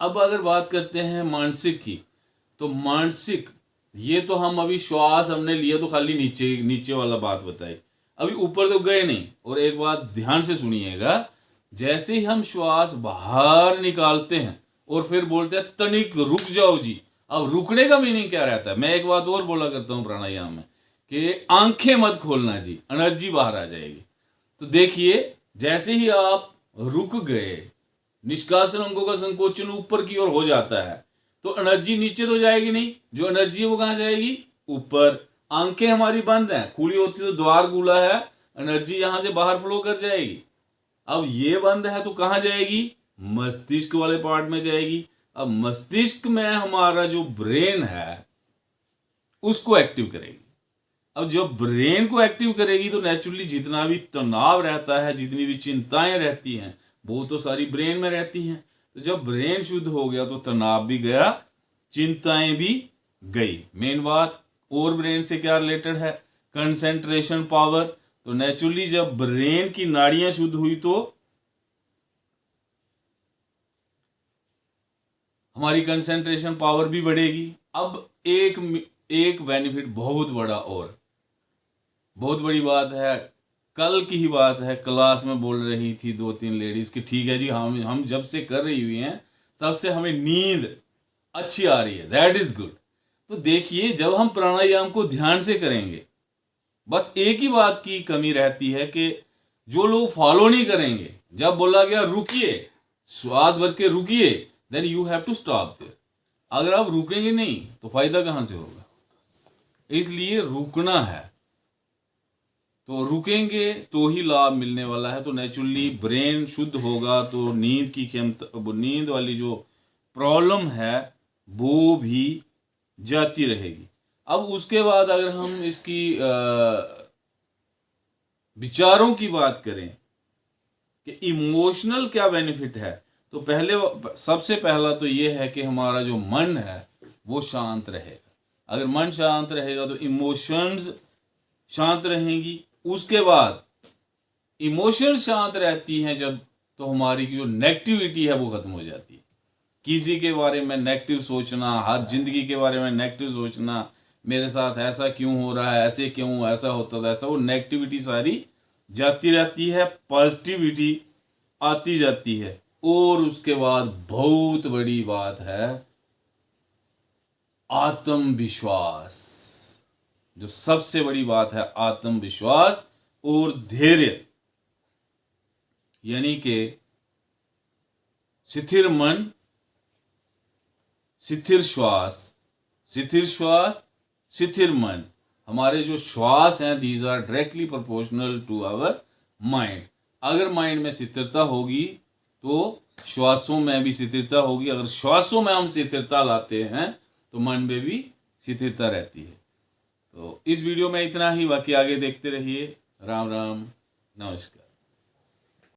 अब अगर बात करते हैं मानसिक की, तो मानसिक, ये तो हम अभी श्वास हमने लिया तो खाली नीचे नीचे वाला बात बताई, अभी ऊपर तो गए नहीं। और एक बात ध्यान से सुनिएगा, जैसे ही हम श्वास बाहर निकालते हैं और फिर बोलते हैं तनिक रुक जाओ जी, अब रुकने का मीनिंग क्या रहता है? मैं एक बात और बोला करता हूं प्राणायाम में कि आंखें मत खोलना जी, एनर्जी बाहर आ जाएगी। तो देखिए, जैसे ही आप रुक गए, निष्कासन अंगों का संकोचन ऊपर की ओर हो जाता है, तो एनर्जी नीचे तो जाएगी नहीं, जो एनर्जी है वो कहां जाएगी? ऊपर। आंखें हमारी बंद हैं, खुली होती तो द्वार खुला है, एनर्जी यहां से बाहर फ्लो कर जाएगी। अब ये बंद है तो कहां जाएगी? मस्तिष्क वाले पार्ट में जाएगी। अब मस्तिष्क में हमारा जो ब्रेन है उसको एक्टिव करेगी। अब जब ब्रेन को एक्टिव करेगी तो नेचुरली जितना भी तनाव रहता है, जितनी भी चिंताएं रहती हैं, वो तो सारी ब्रेन में रहती हैं। तो जब ब्रेन शुद्ध हो गया तो तनाव भी गया, चिंताएं भी गई। मेन बात और ब्रेन से क्या रिलेटेड है? Concentration power. तो नेचुरली जब ब्रेन की नाड़ियां शुद्ध हुई तो हमारी कंसेंट्रेशन पावर भी बढ़ेगी। अब एक बेनिफिट बहुत बड़ा और बहुत बड़ी बात है, कल की ही बात है, क्लास में बोल रही थी 2-3 लेडीज कि ठीक है जी, हम जब से कर रही हुई हैं तब से हमें नींद अच्छी आ रही है, दैट इज गुड। तो देखिए, जब हम प्राणायाम को ध्यान से करेंगे, बस एक ही बात की कमी रहती है कि जो लोग फॉलो नहीं करेंगे, जब बोला गया रुकिए, श्वास भर के रुकिए, then you have to stop there. अगर आप रुकेंगे नहीं तो फायदा कहां से होगा? इसलिए रुकना है, तो रुकेंगे तो ही लाभ मिलने वाला है। तो नेचुरली ब्रेन शुद्ध होगा तो नींद की क्षमता, नींद वाली जो प्रॉब्लम है वो भी जाती रहेगी। अब उसके बाद अगर हम इसकी विचारों की बात करें कि इमोशनल क्या बेनिफिट है, तो सबसे पहला तो ये है कि हमारा जो मन है वो शांत रहेगा। अगर मन शांत रहेगा तो इमोशंस शांत रहेंगी। उसके बाद इमोशंस शांत रहती हैं जब, तो हमारी जो नेगेटिविटी है वो खत्म हो जाती है। किसी के बारे में नेगेटिव सोचना, हर जिंदगी के बारे में नेगेटिव सोचना, मेरे साथ ऐसा क्यों हो रहा है, ऐसे क्यों, ऐसा होता था ऐसा, वो नेगेटिविटी सारी जाती रहती है, पॉजिटिविटी आती जाती है। और उसके बाद बहुत बड़ी बात है आत्मविश्वास। जो सबसे बड़ी बात है आत्मविश्वास और धैर्य, यानी कि स्थिर मन, स्थिर श्वास, स्थिर श्वास, स्थिर मन। हमारे जो श्वास हैं, these are directly proportional to our mind. अगर माइंड में स्थिरता होगी तो श्वासों में भी स्थिरता होगी। अगर श्वासों में हम स्थिरता लाते हैं तो मन में भी स्थिरता रहती है। तो इस वीडियो में इतना ही, बाकी आगे देखते रहिए। राम राम, नमस्कार।